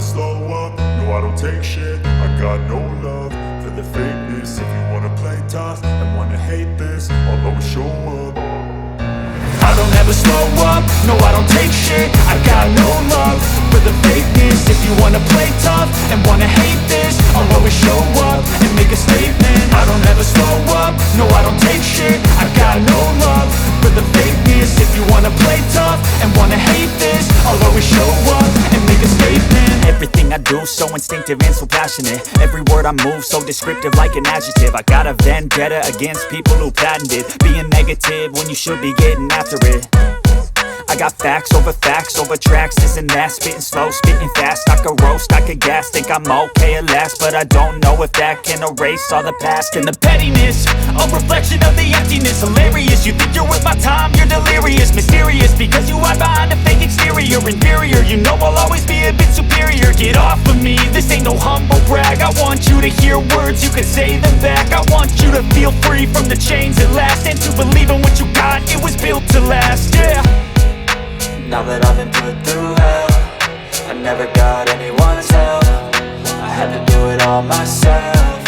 slow up, no I don't take shit. I got no love for the fakeness. If you wanna play tough and wanna hate this, I'll always show up. I don't ever slow up, no I don't take shit. I got no love for the fakeness. If you wanna play tough and wanna hate this, I'll always show up and make a statement. I don't ever slow up, no I don't take shit. I got no love for the fakeness. If you wanna play tough and wanna hate this, I'll always show up and make a statement. Everything I do so instinctive and so passionate. Every word I move so descriptive like an adjective. I got a vendetta against people who patented being negative when you should be getting after it. I got facts over tracks, this and that. Spitting slow, spitting fast. I could roast, I could gas. Think I'm okay at last, but I don't know if that can erase all the past. And the pettiness, a reflection of the emptiness. Hilarious, you think you're worth my time, you're delirious. Mysterious, because you hide behind a fake exterior. Inferior, you know I'll always be a bit superior. Get off of me, this ain't no humble brag. I want you to hear words, you can say them back. I want you to feel free from the chains at last, and to believe in what you got, it was built to last, yeah. Now that I've been put through hell, I never got anyone's help. I had to do it all myself.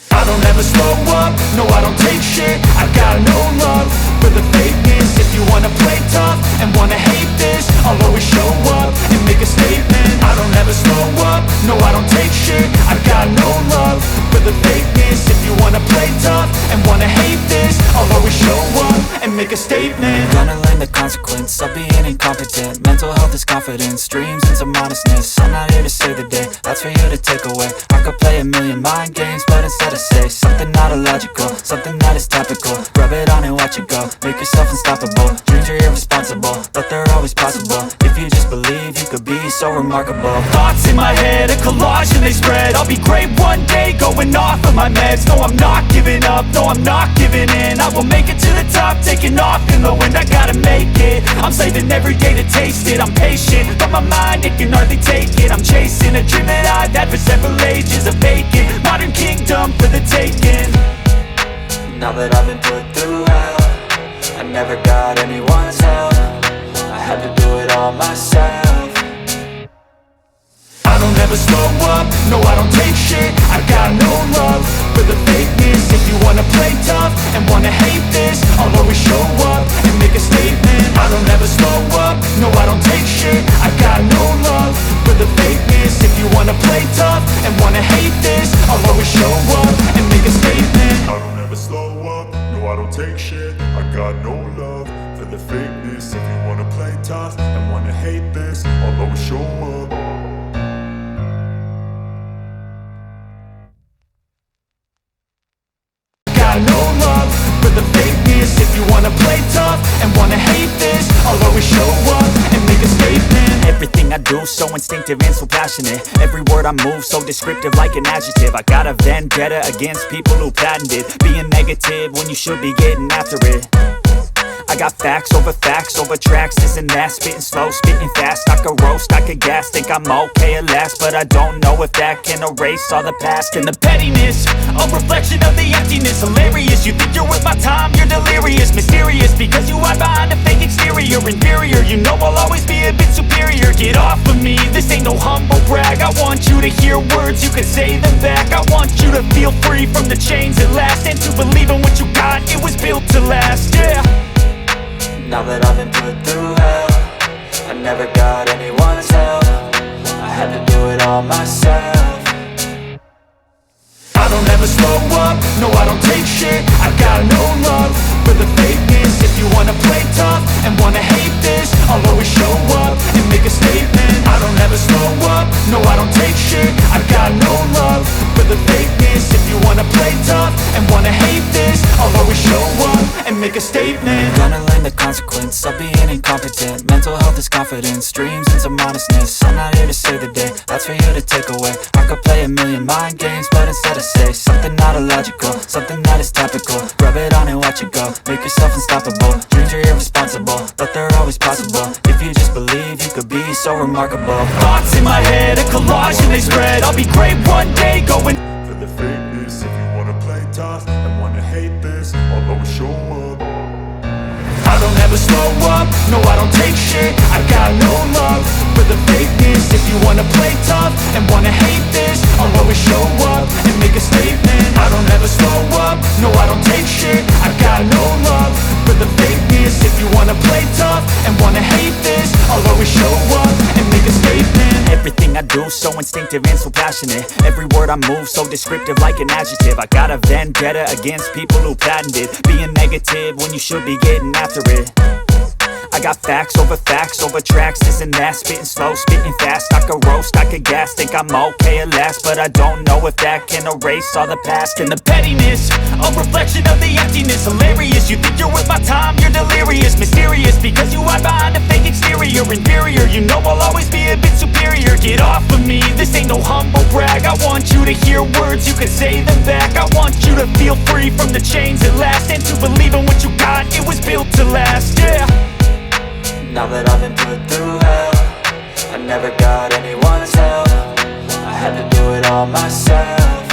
I don't ever slow up, no I don't take shit. I got no love for the fakeness. If you wanna play tough and wanna hate this, I'll always show up and make a statement. I don't ever slow up, no I don't take shit. I got no love for the fakeness. If you wanna play tough and wanna hate this, I'll always show up and make a statement. Gonna learn the consequence of being incompetent. Mental health is confidence, dreams and some honestness. I'm not here to save the day, that's for you to take away. I could play a million mind games, but instead I say something not illogical, something that is topical. Rub it on and watch it go, make yourself unstoppable. Dreams are irresponsible, but they're always possible. If you just believe, you could be so remarkable. Thoughts in my head, a collage and they spread. I'll be great one day, going off of my meds. No, I'm not giving up, no, I'm not giving in. I will make it to the top, taking off in the wind. I gotta make it, I'm saving every day to taste it. I'm patient, but my mind, it can hardly take it. I'm chasing a dream that I've had for several ages. A vacant, modern kingdom for the taking. Now that I've been put through hell, I never got anyone's help. I had to do it all myself. I don't ever slow up, no I don't take shit. I got no love for the fakeness. If you wanna play tough and wanna hate this, I'll always show up and make a statement. I don't ever slow up, no I don't take shit. I got no love for the fakeness. If you wanna play tough and wanna hate this, I'll always show up and make a statement. I don't ever slow up, no I don't take shit. I got no love for the fakeness. If you wanna play tough and wanna hate this, I'll always show up. No love for the fakeness. If you wanna play tough and wanna hate this, I'll always show up and make a statement. Everything I do so instinctive and so passionate. Every word I move so descriptive like an adjective. I got a vendetta against people who patented being negative when you should be getting after it. I got facts over tracks, this and that. Spitting slow, spitting fast. I could roast, I could gas. Think I'm okay at last, but I don't know if that can erase all the past. And the pettiness, a reflection of the emptiness. Hilarious, you think you're worth my time, you're delirious. Mysterious, because you hide behind a fake exterior. Inferior, you know I'll always be a bit superior. Get off of me, this ain't no humble brag. I want you to hear words, you can say them back. I want you to feel free from the chains at last, and to believe in what you got, it was built to last, yeah. Now that I've been put through hell, I never got anyone's help. I had to do it all myself. I don't ever slow up, no I don't take shit. I got no love for the fakeness. If you wanna play tough and wanna hate this, I'll always show up and make a statement. I don't ever slow up, no I don't take shit. I got no love for the fakeness. If you wanna play tough and wanna hate this, I'll always show up and make a statement. Gonna learn the consequence of being incompetent. Mental health is confidence, dreams and some honestness. I'm not here to save the day, that's for you to take away. I could play a million mind games, but instead I say something not illogical, something that is topical. Rub it on and watch it go, make yourself unstoppable. Dreams are irresponsible, but they're always possible. If you just believe, you could be so remarkable. Thoughts in my head, a collage and they spread. I'll be great one day, going For the fakeness. If you wanna play tough and wanna hate this, I'll always show up. I don't ever slow up, no I don't take shit. I got no love for the fakeness. you wanna play tough and wanna hate this, I'll always show up and make a statement. I don't ever slow up, no I don't take shit. I got no love for the fakeness. If you wanna play tough and wanna hate this, I'll always show up and make a statement. Everything I do so instinctive and so passionate. Every word I move so descriptive like an adjective. I got a vendetta against people who patented being negative when you should be getting after it. I got facts over tracks, this and that. Spitting slow, spitting fast, I could roast, I could gas. Think I'm okay at last, but I don't know if that can erase all the past. And the pettiness, a reflection of the emptiness. Hilarious, you think you're worth my time, you're delirious. Mysterious, because you hide behind a fake exterior. Inferior, you know I'll always be a bit superior. Get off of me, this ain't no humble brag. I want you to hear words, you can say them back. I want you to feel free from the chains at last, and to believe in what you got, it was built to last, yeah. Now that I've been put through hell, I never got anyone's help. I had to do it all myself.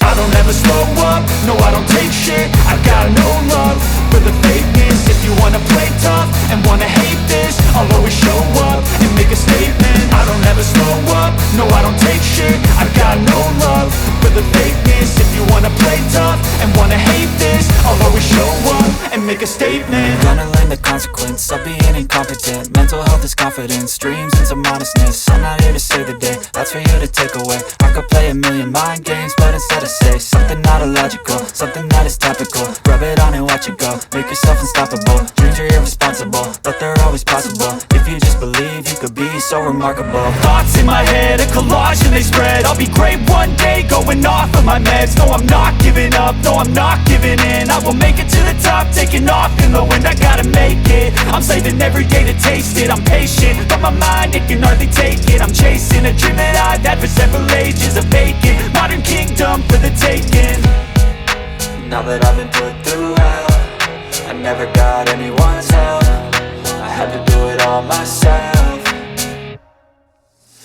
I don't ever slow up, no I don't take shit. I got no love for the fakeness. If you wanna play tough and wanna hate this, I'll always show up and make a statement. I don't ever slow up, no I don't take shit. I got no love for the fakeness. If you wanna play tough and wanna hate this, I'll always show up and make a statement. Gonna learn the consequence of being incompetent. Mental health is confidence, dreams and some honestness. I'm not here to save the day, that's for you to take away. I could play a million mind games, but instead I say something not illogical, something that is topical. Rub it on and watch it go, make yourself unstoppable. Dreams are irresponsible, but they're always possible. If you just believe, you could be so remarkable. Thoughts in my head, a collage and they spread. I'll be great one day, going off of my meds. No I'm not giving up, no I'm not giving in. I will make it to the top, taking off in the wind. I gotta make it, I'm saving every day to taste it. I'm patient, but my mind, it can hardly take it. I'm chasing a dream that I've had for several ages. A vacant, modern kingdom for the taking. Now that I've been put through hell, I never got anyone's help. I had to do it all myself.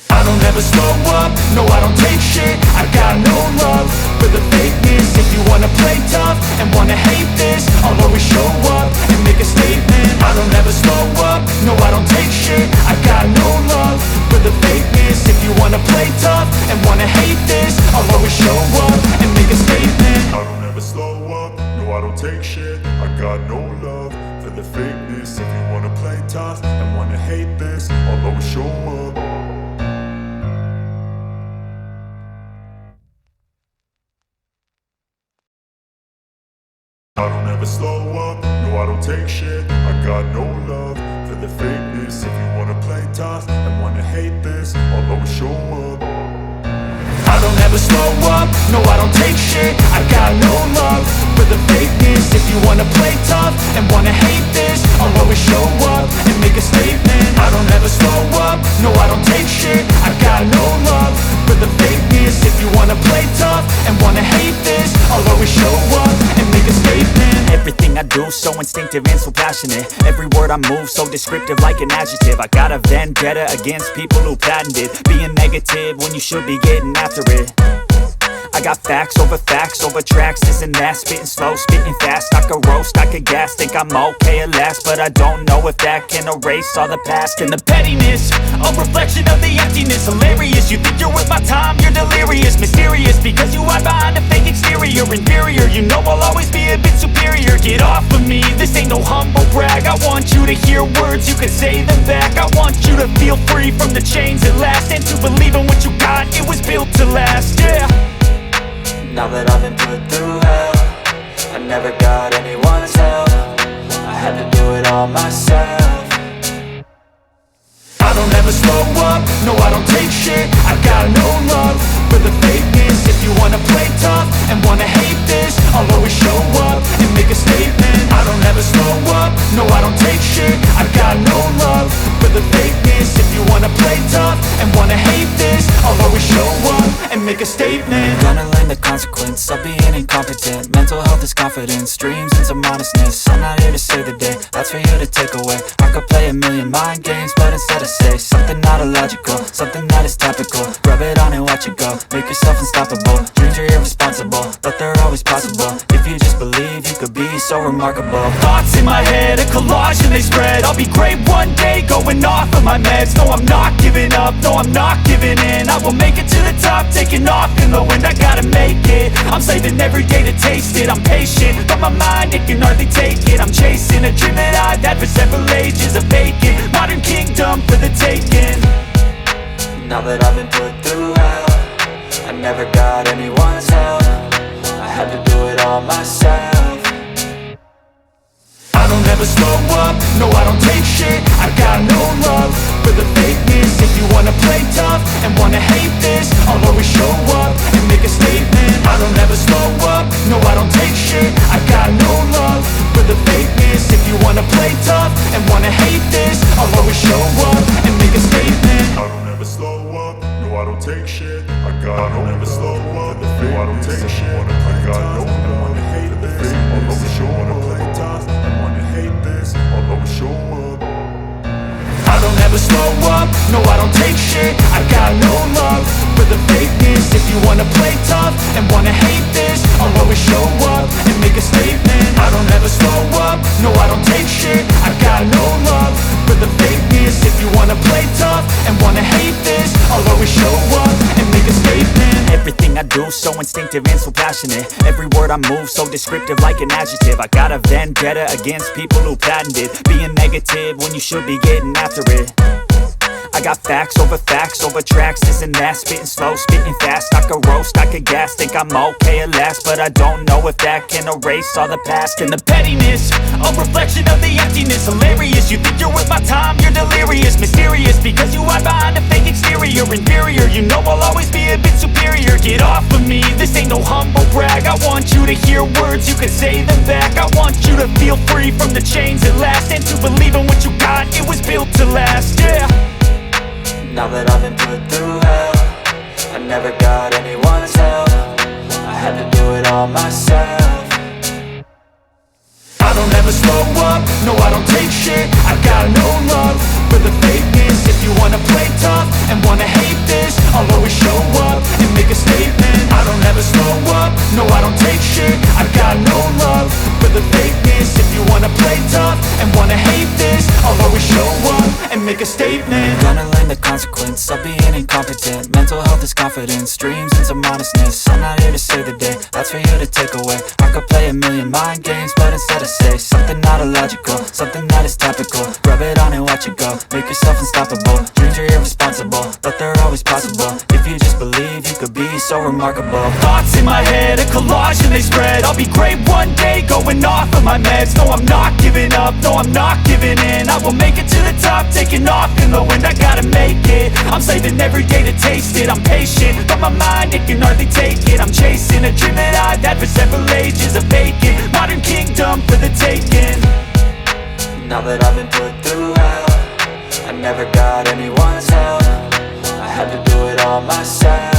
I don't ever slow up, no I don't take shit. I got no love for the fakeness. If you wanna play tough and wanna hate this, I'll always show up and make a statement. I don't ever slow up, no I don't take shit. I got no love for the fakeness. If you wanna play tough and wanna hate this, I'll always show up and make a statement. I don't ever slow up, no I don't take shit. I got no love for the fakeness. If you wanna play tough and wanna hate this, I'll always show up. I don't ever slow up, no I don't take shit. I got no love for the fakeness. If you wanna play tough and wanna hate this, I'll always show up. I don't ever slow up, no I don't take shit. I got no love for the fakeness. If you wanna play tough and wanna hate this, I'll always show up and make a statement. I don't ever slow up, no I don't take shit. I got no love for the fakeness. If you wanna play tough and wanna hate this, I'll always show up and make a statement. Everything I do so instinctive and so passionate. Every word I move so descriptive like an adjective. I got a vendetta against people who patented being negative when you should be getting after it. I got facts over tracks, this and that. Spitting slow, spitting fast, I could roast, I could gas. Think I'm okay at last, but I don't know if that can erase all the past. And the pettiness, a reflection of the emptiness. Hilarious, you think you're worth my time, you're delirious. Mysterious, because you hide behind a fake exterior. Inferior, you know I'll always be a bit superior. Get off of me, this ain't no humble brag. I want you to hear words, you can say them back. I want you to feel free from the chains at last, and to believe in what you got, it was built to last, yeah. Now that I've been put through hell, I never got anyone's help. I had to do it all myself. I don't ever slow up, no I don't take shit. I got no love for the fakeness. If you wanna play tough and wanna hate this, I'll always show up and make a statement. I don't ever slow up, no I don't take shit. I got no love for the fakeness. If you wanna play tough and wanna hate this, I'll always show up and make a statement. Gonna learn the consequence of being incompetent. Mental health is confidence, dreams and some honestness. I'm not here to save the day, that's for you to take away. I could play a million mind games, but instead I say something not illogical, something that is topical. Rub it on and watch it go, make yourself unstoppable. Dreams are irresponsible, but they're always possible. If you just believe, you could be so remarkable. Thoughts in my head, a collage and they spread. I'll be great one day, going off of my meds. No I'm not up, no I'm not giving in. I will make it to the top, taking off in the wind. I gotta make it, I'm saving every day to taste it. I'm patient, but my mind, it can hardly take it. I'm chasing a dream that I've had for several ages. A vacant, modern kingdom for the taking. Now that I've been put through hell, I never got anyone's help. I had to do it all myself. I don't ever slow up, no I don't take shit. I got no love for the fakeness. If you wanna play tough and wanna hate this, I'll always show up and make a statement. I don't ever slow up, no I don't take shit. I got no love for the fakeness. If you wanna play tough and wanna hate this, I'll always show up and make a statement. I don't ever slow up, no I don't take shit. I don't ever slow up, no I don't take shit. I got no love, hate this, I'll always show up. I wanna hate this, I'll always show up. I don't ever slow up, no I don't take shit. I got no love for the fakeness. If you wanna play tough and wanna hate this, I'll always show up and make a statement. I don't ever slow up, no I don't take shit. I got no love for the fakeness. If you wanna play tough and wanna hate this, I'll always show up and make a statement. Everything I do so instinctive and so passionate. Every word I move so descriptive like an adjective. I got a vendetta against people who patented being negative when you should be getting after it. I got facts over tracks, this and that. Spitting slow, spitting fast. I could roast, I could gas. Think I'm okay at last, but I don't know if that can erase all the past. And the pettiness, a reflection of the emptiness. Hilarious, you think you're worth my time, you're delirious. Mysterious, because you hide behind a fake exterior. Inferior, you know I'll always be a bit superior. Get off of me, this ain't no humble brag. I want you to hear words, you can say them back. I want you to feel free from the chains at last, and to believe in what you got, it was built to last, yeah. Now that I've been put through hell, I never got anyone's help. I had to do it all myself. I don't ever slow up, no I don't take shit. I got no love for the fakeness. If you wanna play tough and wanna hate this, I'll always show up and make a statement. I don't ever slow up, no I don't take shit. I got no love for the fakeness. If you wanna play tough and wanna hate this, I'll always show up and make a statement. Gonna learn the consequence of being incompetent. Mental health is confidence, dreams into modestness. I'm not here to save the day, that's for you to take away. I could play a million mind games, but instead I say something not illogical, something that is topical. Rub it on and watch it go, make yourself unstoppable. Dreams are irresponsible, but they're always possible. If you just believe, you could be so remarkable. Thoughts in my head, a collage and they spread. I'll be great one day, going off of my meds. No I'm not giving up, no I'm not giving in. I will make it to the top, taking off in the wind. I gotta make it, I'm saving every day to taste it. I'm patient, but my mind, it can hardly take it. I'm chasing a dream that I've had for several ages. A vacant, modern kingdom for the taking. Now that I've been put through hell, I never got anyone's help. I had to do it all myself.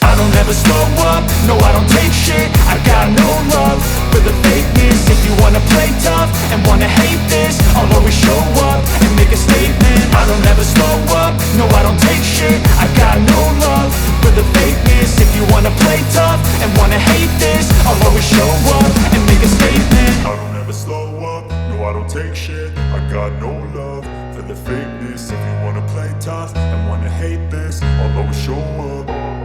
I don't ever slow up, no I don't take shit. I got no love for the fakeness. If you wanna play tough and wanna hate this, I'll always show up and make a statement. I don't ever slow up, no I don't take shit. I got no love for the fakeness. If you wanna play tough and wanna hate this, I'll always show up and make a statement. I don't ever slow up, no I don't take shit. I got no love for the fakeness. If you wanna play tough and wanna hate this, I'll always show up.